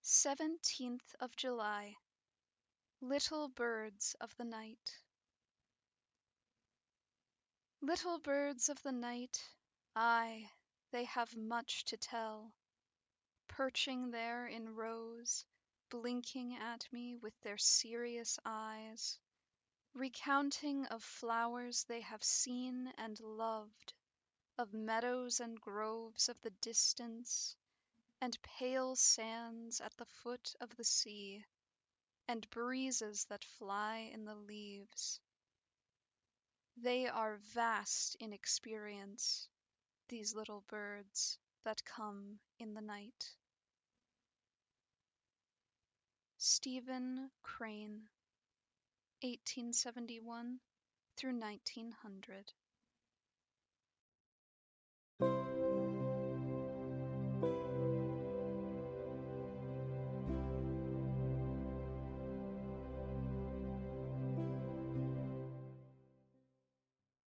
17th of July. Little birds of the night. Little birds of the night, aye, they have much to tell, perching there in rows, blinking at me with their serious eyes, recounting of flowers they have seen and loved, of meadows and groves of the distance, and pale sands at the foot of the sea, and breezes that fly in the leaves. They are vast in experience, these little birds that come in the night. Stephen Crane, 1871 through 1900.